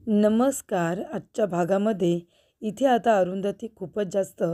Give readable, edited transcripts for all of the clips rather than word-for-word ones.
नमस्कार. आजच्या भागामध्ये इथे आता अरुंधती खूपच जास्त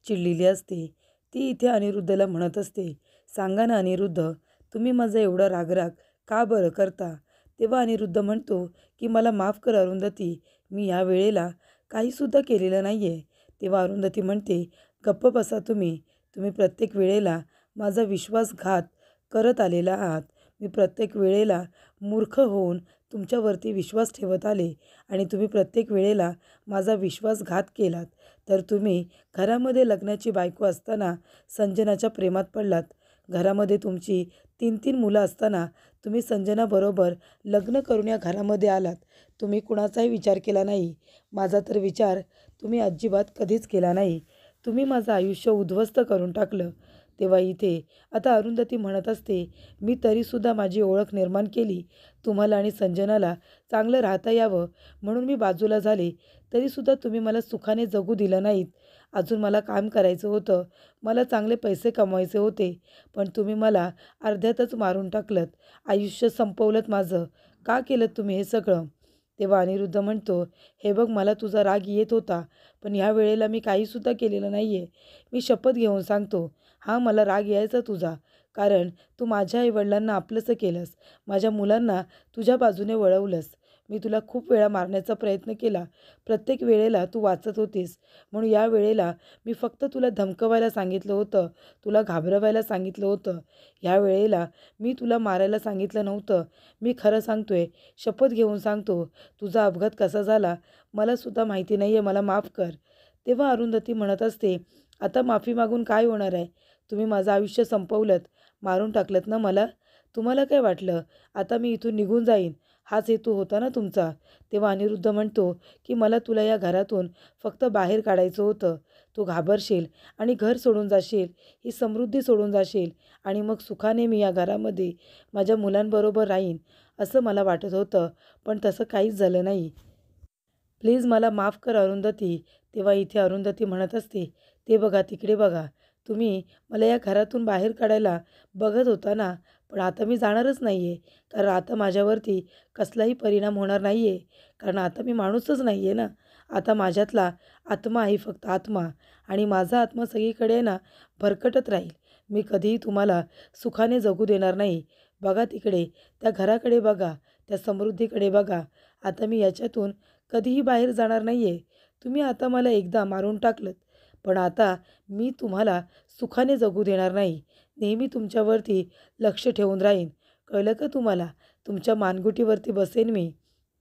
चिडलेली असते. ती इथे अनिरुद्धला म्हणत असते, "सांगा ना अनिरुद्ध, तुम्ही माझा एवढा रागराग का बरं करता?" तेव्हा अनिरुद्ध म्हणतो, की "मला माफ कर अरुंधती, मी ह्या वेळेला काहीसुद्धा केलेलं नाही आहे." तेव्हा अरुंधती म्हणते, "गप्प बसा तुम्ही. तुम्ही प्रत्येक वेळेला माझा विश्वासघात करत आलेला आहात. मी प्रत्येक वेळेला मूर्ख होऊन तुमच्यावरती विश्वास ठेवत आले आणि तुम्ही प्रत्येक वेळेला माझा विश्वासघात केलात. तर तुम्ही घरामध्ये लग्नाची बायको असताना संजनाच्या प्रेमात पडलात. घरामध्ये तुमची 3-3 मुलं असताना तुम्ही संजनाबरोबर लग्न करून या घरामध्ये आलात. तुम्ही कुणाचाही विचार केला नाही. माझा तर विचार तुम्ही अजिबात कधीच केला नाही. तुम्ही माझं आयुष्य उद्ध्वस्त करून टाकलं." तेव्हा इथे आता अरुंधती म्हणत असते, "मी तरीसुद्धा माझी ओळख निर्माण केली. तुम्हाला आणि संजनाला चांगलं राहता यावं म्हणून मी बाजूला झाले. तरीसुद्धा तुम्ही मला सुखाने जगू दिलं नाहीत. अजून मला काम करायचं होतं. मला चांगले पैसे कमवायचे होते. पण तुम्ही मला अर्ध्यातच मारून टाकलंत. आयुष्य संपवलंत माझं. का केलंत तुम्ही हे सगळं?" तेव्हा अनिरुद्ध म्हणतो, "हे बघ, मला तुझा राग येत होता. पण ह्या वेळेला मी काहीसुद्धा केलेलं नाही आहे. मी शपथ घेऊन सांगतो, हा मला राग यायचा तुझा. कारण तू माझ्या आईवडिलांना आपलंसं केलंस. माझ्या मुलांना तुझ्या बाजूने वळवलंस. मी तुला खूप वेळा मारण्याचा प्रयत्न केला. प्रत्येक वेळेला तू वाचत होतीस. म्हणून या वेळेला मी फक्त तुला धमकवायला सांगितलं होतं. तुला घाबरवायला सांगितलं होतं. ह्या वेळेला मी तुला मारायला सांगितलं नव्हतं. मी खरं सांगतोय, शपथ घेऊन सांगतो, तुझा अपघात कसा झाला मलासुद्धा माहिती नाही आहे. मला माफ कर." तेव्हा अरुंधती म्हणत असते, "आता माफी मागून काय होणार आहे? तुम्ही माझं आयुष्य संपवलंत. मारून टाकलंत ना मला. तुम्हाला काय वाटलं आता मी इथून निघून जाईन? हाच हेतू होता ना तुमचा?" तेव्हा अनिरुद्ध म्हणतो, की "मला तुला या घरातून फक्त बाहेर काढायचं होतं. तू घाबरशील आणि घर सोडून जाशील, ही समृद्धी सोडून जाशील आणि मग सुखाने मी या घरामध्ये माझ्या मुलांबरोबर राहीन असं मला वाटत होतं. पण तसं काहीच झालं नाही. प्लीज मला माफ कर अरुंधती." तेव्हा इथे अरुंधती म्हणत असते, "ते बघा, तिकडे बघा. तुम्ही मला या घरातून बाहेर काढायला बघत होता ना, पण आता मी जाणारच नाही आहे. कारण आता माझ्यावरती कसलाही परिणाम होणार नाही आहे. कारण आता मी माणूसच नाही आहे ना. आता माझ्यातला आत्मा आहे, फक्त आत्मा. आणि माझा आत्मा सगळीकडे ना भरकटत राहील. मी कधीही तुम्हाला सुखाने जगू देणार नाही. बघा तिकडे, त्या घराकडे बघा, त्या समृद्धीकडे बघा. आता मी याच्यातून कधीही बाहेर जाणार नाही आहे. तुम्ही आता मला एकदा मारून टाकलंत, पण आता मी तुम्हाला सुखाने जगू देणार नाही. नेहमी तुमच्यावरती लक्ष ठेवून राहीन. कळलं का तुम्हाला? तुमच्या मानगुटीवरती बसेन मी."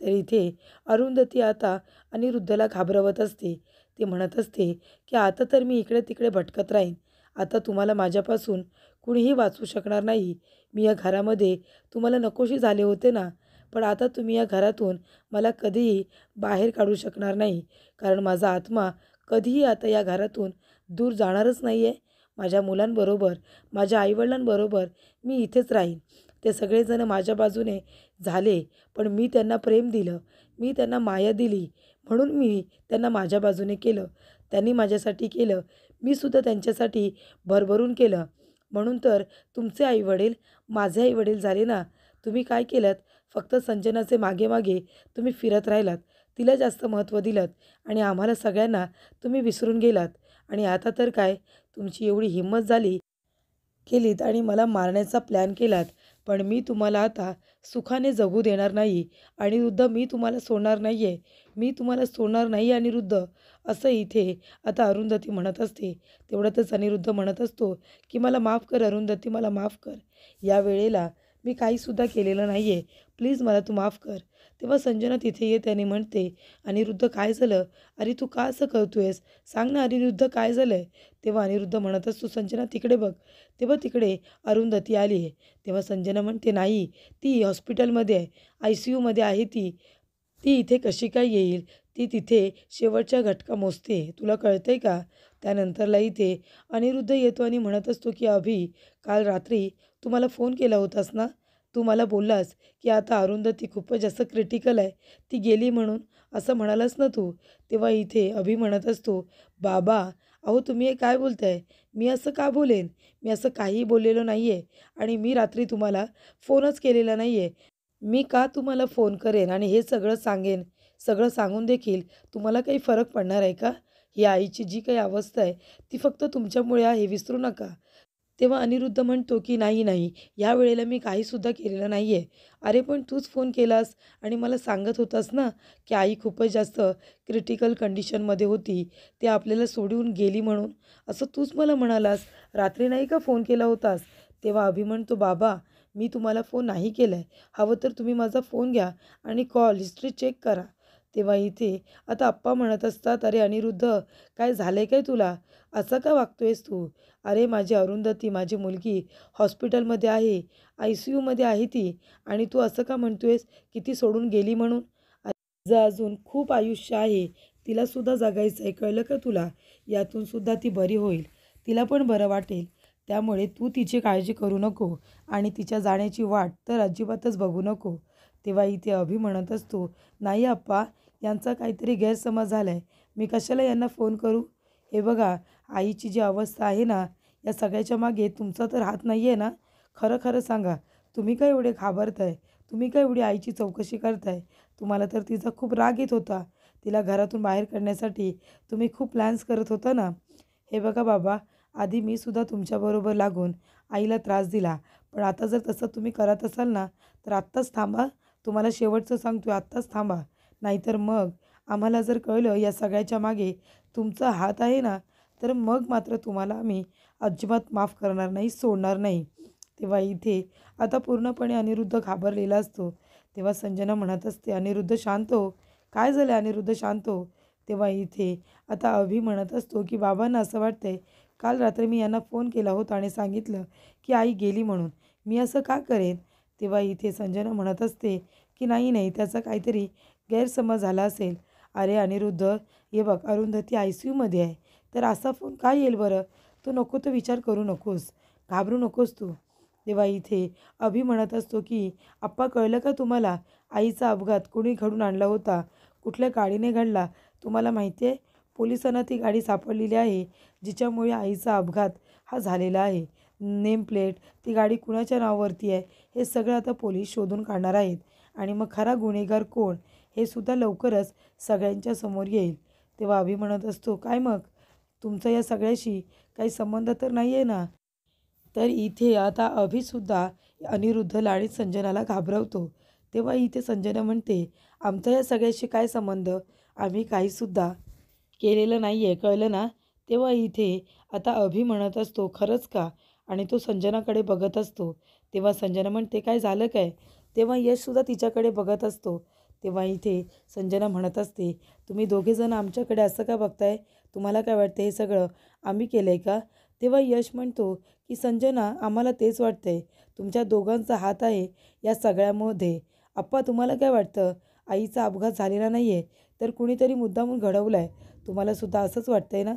तर इथे अरुंधती आता अनिरुद्धला घाबरवत असते. ती म्हणत असते, की "आता तर मी इकडे-तिकडे भटकत राहीन. आता तुम्हाला माझ्यापासून कुणीही वाचवू शकणार नाही. मी या घरामध्ये तुम्हाला नकोशी झाले होते ना, पण आता तुम्ही या घरातून मला कधीही बाहेर काढू शकणार नाही. कारण माझा आत्मा कधीही आता या घरातून दूर जाणारच नाही आहे. माझ्या मुलांबरोबर, माझ्या आईवडिलांबरोबर मी इथेच राहीन. ते सगळेजण माझ्या बाजूने झाले, पण मी त्यांना प्रेम दिलं, मी त्यांना माया दिली, म्हणून मी त्यांना माझ्या बाजूने केलं. त्यांनी माझ्यासाठी केलं, मी सुद्धा त्यांच्यासाठी भरभरून केलं. म्हणून तर तुमचे आईवडील माझे आईवडील झाले ना. तुम्ही काय केलंत? फक्त संजनाचे मागे-मागे तुम्ही फिरत राहिलात. तिला जास्त महत्त्व दिलंत आणि आम्हाला सगळ्यांना तुम्ही विसरून गेलात. आणि आता तर काय, तुमची एवढी हिंमत झाली केलीत आणि मला मारण्याचा प्लॅन केलात. पण मी तुम्हाला आता सुखाने जगू देणार नाही. अनिरुद्ध, मी तुम्हाला सोडणार नाही आहे. मी तुम्हाला सोडणार नाही अनिरुद्ध." असं इथे आता अरुंधती म्हणत असते. तेवढ्यातच अनिरुद्ध म्हणत असतो, की "मला माफ कर अरुंधती, मला माफ कर. या वेळेला मी काहीसुद्धा केलेलं नाही आहे. प्लीज मला तू माफ कर." तेव्हा संजना तिथे येते आणि म्हणते, "अनिरुद्ध, काय झालं? अरे तू का असं करतोयस? सांग ना अनिरुद्ध, काय झालंय?" तेव्हा अनिरुद्ध म्हणत असतो, "संजना तिकडे बघ." तेव्हा तिकडे अरुंधती आली आहे. तेव्हा संजना म्हणते, "नाही, ती हॉस्पिटलमध्ये आहे. ICUमध्ये आहे ती. ती इथे कशी काय येईल? ती तिथे शेवटच्या घटका मोजते. तुला कळतंय का?" त्यानंतरला इथे अनिरुद्ध येतो आणि म्हणत असतो, की "अभि, काल रात्री तू मला फोन केला होतास ना? तू मला बोललास, की आता अरुंधती खूपच जास्त क्रिटिकल आहे. ती गेली म्हणून असं म्हणालास ना तू?" तेव्हा इथे अभि म्हणत असतो, "बाबा, अहो तुम्ही हे काय बोलताय? मी असं का बोलेन? मी असं काहीही बोललेलो नाही आहे आणि मी रात्री तुम्हाला फोनच केलेला नाही आहे. मी का तुम्हाला फोन करेन आणि हे सगळं सांगेन, सगळं सांगून देखील तुम्हाला काही फरक पडणार आहे का? ही आईची जी काही अवस्था आहे, ती फक्त तुमच्यामुळे आहे, विसरू नका. तेव्हा अनिरुद्ध म्हणतो, की "नाही, नाही, ह्या वेळेला मी काहीसुद्धा केलेलं नाही आहे." "अरे पण तूच फोन केलास आणि मला सांगत होतास ना, की आई खूपच जास्त क्रिटिकल कंडिशनमध्ये होती. ती आपल्याला सोडून गेली म्हणून. असं तूच मला म्हणालास. रात्री नाही का फोन केला होतास?" तेव्हा अभि म्हणतो, "बाबा, मी तुम्हाला फोन नाही केला आहे. हवं तर तुम्ही माझा फोन घ्या आणि कॉल हिस्ट्री चेक करा." तेव्हा इथे आता आप्पा म्हणत असतात, "अरे अनिरुद्ध, काय झालंय काय तुला? असं का वागतोयस तू? अरे माझी अरुंधती, माझी मुलगी हॉस्पिटलमध्ये आहे, ICUमध्ये आहे ती आणि तू असं का म्हणतोयस की ती सोडून गेली म्हणून? तिचं अजून खूप आयुष्य आहे. तिलासुद्धा जगायचं आहे, कळलं का तुला? यातून सुद्धा ती बरी होईल. तिला पण बरं वाटेल. त्यामुळे तू तिची काळजी करू नको आणि तिच्या जाण्याची वाट तर अजिबातच बघू नको." तेव्हा इथे अभि म्हणत असतो, "नाही आप्पा, यांचा काहीतरी गैरसमज झाला आहे. मी कशाला यांना फोन करू? हे बघा, आईची जी अवस्था आहे ना, या सगळ्याच्या मागे तुमचा तर हात नाही आहे ना? खरं खरं सांगा, तुम्ही काय एवढे घाबरताय? तुम्ही काय एवढी आईची चौकशी करताय? तुम्हाला तर तिचा खूप राग येत होता. तिला घरातून बाहेर काढण्यासाठी तुम्ही खूप प्लॅन्स करत होता ना? हे बघा बाबा, आधी मी सुद्धा तुमच्याबरोबर लागून आईला त्रास दिला. पण आता जर तसं तुम्ही करत असाल ना, तर आत्ताच थांबा. तुम्हाला शेवटचं सांगतोय, आत्ताच थांबा. नाहीतर मग आम्हाला जर कळलं या सगळ्याच्या मागे तुमचा हात आहे ना, तर मग मात्र तुम्हाला आम्ही अजिबात माफ करणार नाही, सोडणार नाही." तेव्हा इथे आता पूर्णपणे अनिरुद्ध घाबरलेला असतो. तेव्हा संजना म्हणत असते, "अनिरुद्ध शांत हो. काय झालं अनिरुद्ध शांत हो." तेव्हा इथे आता अभि म्हणत असतो, की "बाबांना असं वाटतंय, काल रात्री मी यांना फोन केला होता आणि सांगितलं, की आई गेली म्हणून. मी असं का करेन?" तेव्हा इथे संजना म्हणत असते, की "नाही, नाही, त्याचा काहीतरी गैरसमज झाला असेल." "अरे अनिरुद्ध, हे बघ अरुंधती ICUमध्ये आहे. तर असा फोन का येईल बरं? तू नको तो विचार करू नकोस. घाबरू नकोस तू." तेव्हा इथे अभि म्हणत असतो, की "आप्पा कळलं का तुम्हाला? आईचा अपघात कोणी घडवून आणला होता? कुठल्या गाडीने घडला? तुम्हाला माहिती आहे? पोलिसांना ती गाडी सापडलेली आहे, जिच्यामुळे आईचा अपघात हा झालेला आहे. नेम प्लेट, ती गाडी कुणाच्या नावावरती आहे, हे सगळं आता पोलीस शोधून काढणार आहेत. आणि मग खरा गुन्हेगार कोण, हे सुद्धा लवकरच सगळ्यांच्या समोर येईल." तेव्हा अभि म्हणत असतो, "काय मग? तुमचा या सगळ्याशी काही संबंध तर नाही आहे ना?" तर इथे आता अभिसुद्धा अनिरुद्धला आणि संजनाला घाबरवतो. तेव्हा इथे संजना म्हणते, "आमचा या सगळ्याशी काय संबंध? आम्ही काहीसुद्धा केलेलं नाही आहे, कळलं ना?" तेव्हा इथे आता अभि म्हणत असतो, "खरंच का?" आणि तो संजनाकडे बघत असतो. तेव्हा संजना म्हणते, "काय झालं काय?" तेव्हा यशसुद्धा तिच्याकडे बघत असतो. तेव्हा इथे संजना म्हणत असते, "तुम्ही दोघेजण आमच्याकडे असं का बघताय? तुम्हाला काय वाटतं हे सगळं आम्ही केलं आहे का?" तेव्हा यश म्हणतो, की "संजना, आम्हाला तेच वाटतंय. तुमच्या दोघांचा हात आहे या सगळ्यामध्ये. आप्पा तुम्हाला काय वाटतं? आईचा अपघात झालेला नाही आहे, तर कुणीतरी मुद्दामून घडवला आहे. तुम्हाला सुद्धा असंच वाटतंय ना?"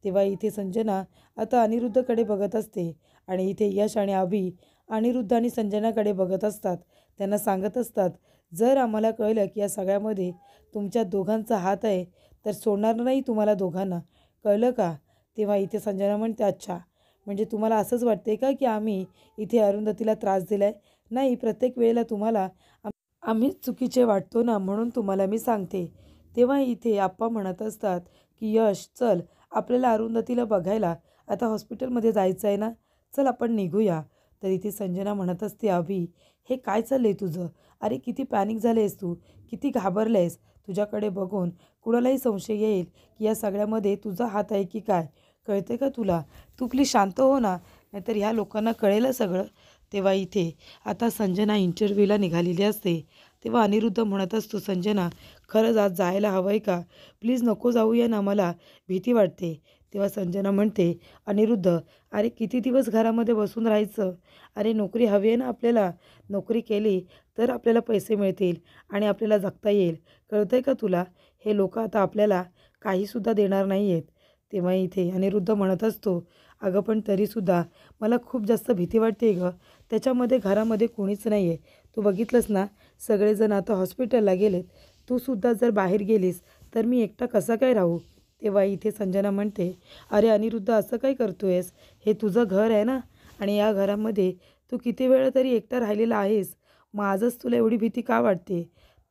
तेव्हा इथे संजना आता अनिरुद्धकडे बघत असते आणि इथे यश आणि अभि अनिरुद्ध आणि संजनाकडे बघत असतात. त्यांना सांगत असतात, "जर आम्हाला कळलं की या सगळ्यामध्ये तुमच्या दोघांचा हात आहे, तर सोडणार नाही तुम्हाला दोघांना. कळलं का?" तेव्हा इथे संजना म्हणते, "अच्छा, म्हणजे तुम्हाला असंच वाटतंय का की आम्ही इथे अरुंधतीला त्रास दिला आहे? नाही, प्रत्येक वेळेला तुम्हाला आम्हीच चुकीचे वाटतो ना, म्हणून तुम्हाला मी सांगते." तेव्हा इथे आप्पा म्हणत असतात, की "यश, चल आपल्याला अरुंधतीला बघायला आता हॉस्पिटलमध्ये जायचं आहे ना, चल आपण निघूया." तर इथे संजना म्हणत असते, "अभि, हे काय चाललंय तुझं? अरे किती पॅनिक झालेस तू, किती घाबरलेस. तुझ्याकडे बघून कुणालाही संशय येईल की या सगळ्यामध्ये तुझा हात आहे की काय? कळते का तुला? तू प्लीज शांत हो ना, नाहीतर ह्या लोकांना कळेल सगळं." तेव्हा इथे आता संजना इंटरव्ह्यूला निघालेली असते. तेव्हा अनिरुद्ध म्हणत असतो, "संजना, खरंच आज जायला हवं आहे का? प्लीज नको जाऊया ना, मला भीती वाटते." तेव्हा संजना म्हणते, "अनिरुद्ध, अरे किती दिवस घरामध्ये बसून राहायचं? अरे नोकरी हवी आहे ना आपल्याला. नोकरी केली तर आपल्याला पैसे मिळतील आणि आपल्याला जगता येईल. कळतंय का तुला? हे लोकं आता आपल्याला काहीसुद्धा देणार नाही आहेत." तेव्हा इथे अनिरुद्ध म्हणत असतो, "अगं पण तरीसुद्धा मला खूप जास्त भीती वाटते गं. त्याच्यामध्ये घरामध्ये कोणीच नाही आहे. तू बघितलंस ना, सगळेजण आता हॉस्पिटलला गेलेत. तू सुद्धा जर बाहेर गेलीस तर मी एकटा कसा काय राहू?" तेव्हा इथे संजना म्हणते, "अरे अनिरुद्ध, असं काय करतोयस? हे तुझं घर आहे ना, आणि या घरामध्ये तू किती वेळ तरी एकटा राहिलेला आहेस. मग आजच तुला एवढी भीती का वाटते?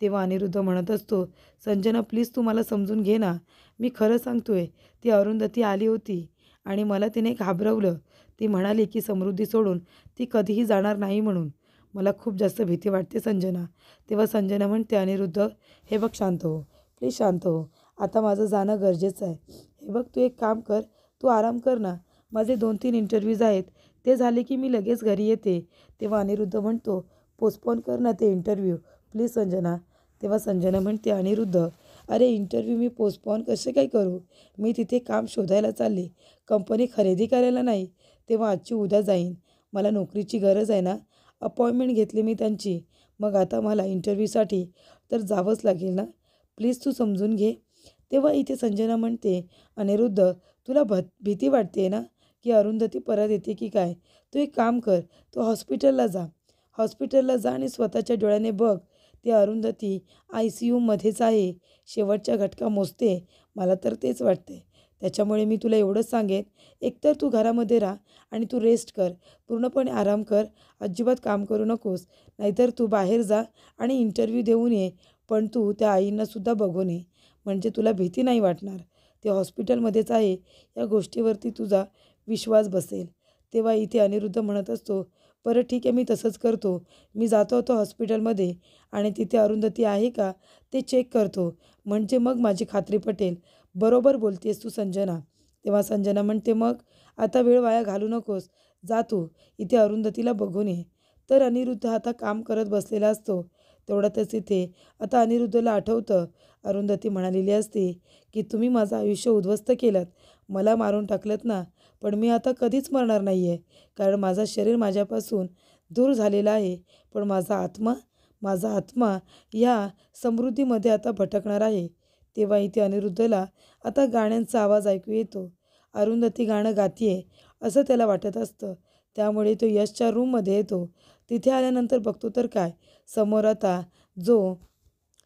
तेव्हा अनिरुद्ध म्हणत असतो, संजना प्लीज तू मला समजून घे ना. मी खरं सांगतोय, ती अरुंधती आली होती आणि मला तिने घाबरवलं. ती म्हणाली की समृद्धी सोडून ती कधीही जाणार नाही म्हणून. मला खूप जास्त भीती वाटते संजना. तेव्हा संजना म्हणते, अनिरुद्ध हे बघ शांत हो, प्लीज शांत हो. आता माझं जाणं गरजेचं आहे. हे बघ तू एक काम कर, तू आराम कर ना. माझे 2-3 इंटरव्ह्यूज आहेत, ते झाले की मी लगेच घरी येते. तेव्हा अनिरुद्ध म्हणतो, पोस्टपोन कर ना ते इंटरव्ह्यू प्लीज संजना. तेव्हा संजना म्हणते, अनिरुद्ध अरे इंटरव्ह्यू मी पोस्टपोन कसे काय करू? मी तिथे काम शोधायला चालले, कंपनी खरेदी करायला नाही. तेव्हा आजची उद्या जाईन. मला नोकरीची गरज आहे ना. अपॉइंटमेंट घेतली मी त्यांची. मग आता मला इंटरव्ह्यूसाठी तर जावंच लागेल ना. प्लीज तू समजून घे. तेव्हा इथे संजना म्हणते, अनिरुद्ध तुला भीती वाटते ना की अरुंधती परत येते की काय? तू एक काम कर, तू हॉस्पिटलला जा. हॉस्पिटलला जा आणि स्वतःच्या डोळ्याने बघ. ती अरुंधती ICUमध्येच आहे. शेवटच्या घटका मोजते. मला तर तेच वाटते. त्याच्यामुळे मी तुला एवढंच सांगेन, एकतर तू घरामध्ये राहा आणि तू रेस्ट कर. पूर्णपणे आराम कर. अजिबात काम करू नकोस. नाहीतर तू बाहेर जा आणि इंटरव्ह्यू देऊन ये. पण तू त्या आईंनासुद्धा बघून ये. म्हणजे तुला भीती नाही वाटणार. ते हॉस्पिटलमध्येच आहे या गोष्टीवरती तुझा विश्वास बसेल. तेव्हा इथे अनिरुद्ध म्हणत असतो, बरं ठीक आहे मी तसंच करतो. मी जातो होतो हॉस्पिटलमध्ये आणि तिथे अरुंधती आहे का ते चेक करतो. म्हणजे मग माझी खात्री पटेल. बरोबर बोलतेस तू संजना. तेव्हा संजना म्हणते, मग आता वेळ वाया घालू नकोस. जा तू इथे अरुंधतीला बघून ये. तर अनिरुद्ध आता काम करत बसलेला असतो. तेवढ्यातच इथे आता अनिरुद्धला आठवतं, अरुंधती म्हणालेली असते की तुम्ही माझं आयुष्य उद्ध्वस्त केलं. मला मारून टाकलंत ना, पण मी आता कधीच मरणार नाही आहे. कारण माझं शरीर माझ्यापासून दूर झालेलं आहे. पण माझा आत्मा या समृद्धीमध्ये आता भटकणार आहे. तेव्हा इथे अनिरुद्धला आता गाण्यांचा आवाज ऐकू येतो. अरुंधती गाणं गातीये असं त्याला वाटत असतं. त्यामुळे तो यशच्या रूममध्ये येतो. तिथे आल्यानंतर बघतो तर काय, समोर आता जो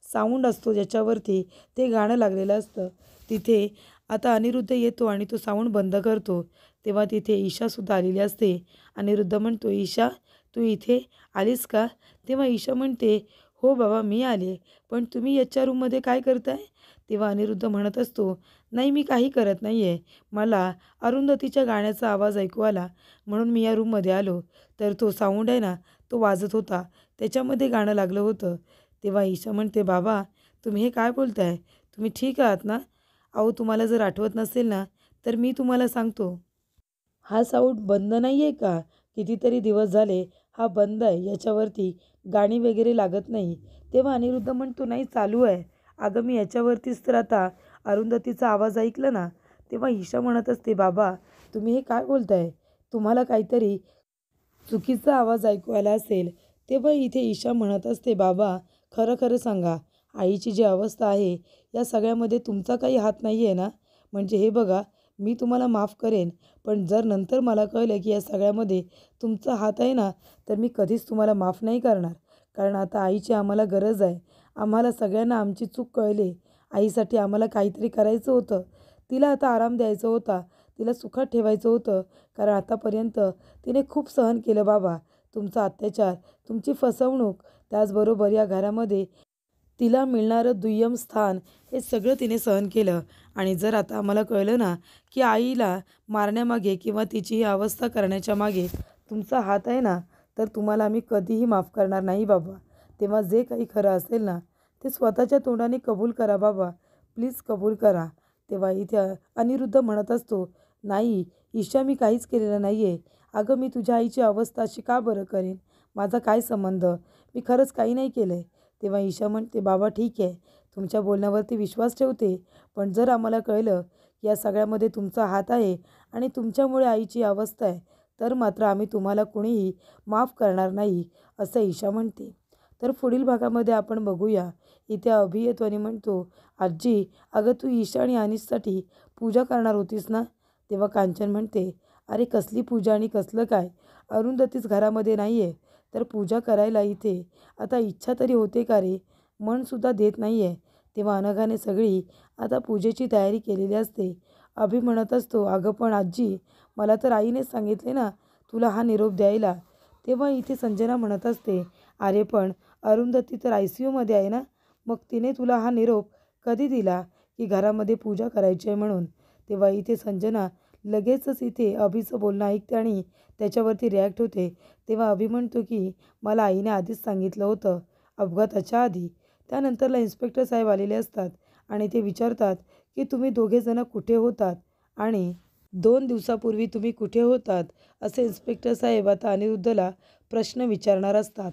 साऊंड असतो ज्याच्यावरती ते गाणं लागलेलं असतं, तिथे आता अनिरुद्ध येतो आणि तो साऊंड बंद करतो. तेव्हा तिथे ईशासुद्धा आलेली असते. अनिरुद्ध म्हणतो, ईशा तू इथे आलीस का? तेव्हा ईशा म्हणते, हो बाबा मी आले. पण तुम्ही याच्या रूममध्ये काय करताय? तेव्हा अनिरुद्ध म्हणत असतो, नाही मी काही करत नाही आहे. मला अरुंधतीच्या गाण्याचा आवाज ऐकू आला म्हणून मी या रूममध्ये आलो. तर तो साऊंड आहे ना, तो वाजत होता. त्याच्यामध्ये गाणं लागलं होतं. तेव्हा ईशा म्हणते, बाबा तुम्ही हे काय बोलताय? तुम्ही ठीक आहात ना? अहो तुम्हाला जर आठवत नसेल ना, तर मी तुम्हाला सांगतो. हा साऊंड बंद नाही आहे का? कितीतरी दिवस झाले हा बंद आहे. याच्यावरती गाणी वगैरे लागत नाही. तेव्हा अनिरुद्ध म्हणतो, नाही चालू आहे. अगं मी याच्यावरतीच तर आता अरुंधतीचा आवाज ऐकला ना. तेव्हा ईशा म्हणत असते, बाबा तुम्ही हे काय बोलताय? तुम्हाला काहीतरी चुकीचा आवाज ऐकू आला असेल. तेव्हा इथे ईशा म्हणत असते, बाबा खरं खरं सांगा, आईची जी अवस्था आहे या सगळ्यामध्ये तुमचा काही हात नाही आहे ना. म्हणजे हे बघा, मी तुम्हाला माफ करेन, पण जर नंतर मला कळलं की या सगळ्यामध्ये तुमचा हात आहे ना, तर मी कधीच तुम्हाला माफ नाही करणार. कारण आता आईची आम्हाला गरज आहे. आम्हाला सगळ्यांना आमची चूक कळली. आईसाठी आम्हाला काहीतरी करायचं होतं. तिला आता आराम द्यायचा होता. तिला सुखात ठेवायचं होतं. कारण आतापर्यंत तिने खूप सहन केलं बाबा. तुमचा अत्याचार, तुमची फसवणूक, त्याचबरोबर या घरामध्ये तिला मिळणारं दुय्यम स्थान, हे सगळं तिने सहन केलं. आणि जर आता आम्हाला कळलं ना की आईला मारण्यामागे किंवा तिची ही अवस्था करण्याच्या मागे तुमचा हात आहे ना, तर तुम्हाला आम्ही कधीही माफ करणार नाही बाबा. तेव्हा जे काही खरं असेल ना, ते स्वतःच्या तोंडाने कबूल करा बाबा. प्लीज कबूल करा. तेव्हा इथे अनिरुद्ध म्हणत असतो, नाही ईशा मी काहीच केलेलं नाही आहे. अगं मी तुझ्या आईची अवस्था अशी का बरं करेन? माझा काय संबंध? मी खरंच काही नाही केलं आहे. तेव्हा ईशा म्हणते, बाबा ठीक आहे, तुमच्या बोलण्यावरती विश्वास ठेवते. पण जर आम्हाला कळलं की या सगळ्यामध्ये तुमचा हात आहे आणि तुमच्यामुळे आईची अवस्था आहे, तर मात्र आम्ही तुम्हाला कुणीही माफ करणार नाही, असं ईशा म्हणते. तर पुढील भागामध्ये आपण बघूया. इथे अभि येतो आणि म्हणतो, आजी अगं तू ईशा आणि अनिशसाठी पूजा करणार होतीस ना. तेव्हा कांचन म्हणते, अरे कसली पूजा आणि कसलं काय? अरुंधतीच घरामध्ये नाही आहे, तर पूजा करायला इथे आता इच्छा तरी होते का रे? मनसुद्धा देत नाही आहे. तेव्हा अनघाने सगळी आता पूजेची तयारी केलेली असते. अभि म्हणत असतो, अगं पण आजी मला तर आईनेच सांगितले ना तुला हा निरोप द्यायला. तेव्हा इथे संजना म्हणत असते, अरे पण अरुंधती तर ICUमध्ये आहे ना, मग तिने तुला हा निरोप कधी दिला की घरामध्ये पूजा करायची आहे म्हणून? तेव्हा इथे संजना लगेचच इथे अभिचं बोलणं ऐकते आणि त्याच्यावरती रिॲक्ट होते. तेव्हा अभि म्हणतो की मला आईने आधीच सांगितलं होतं अपघाताच्या आधी. त्यानंतरला इन्स्पेक्टर साहेब आलेले असतात आणि ते विचारतात की तुम्ही दोघेजण कुठे होतात आणि 2 दिवसापूर्वी तुम्ही कुठे होतात? असे इन्स्पेक्टर साहेब आता अनिरुद्धला प्रश्न विचारणार असतात.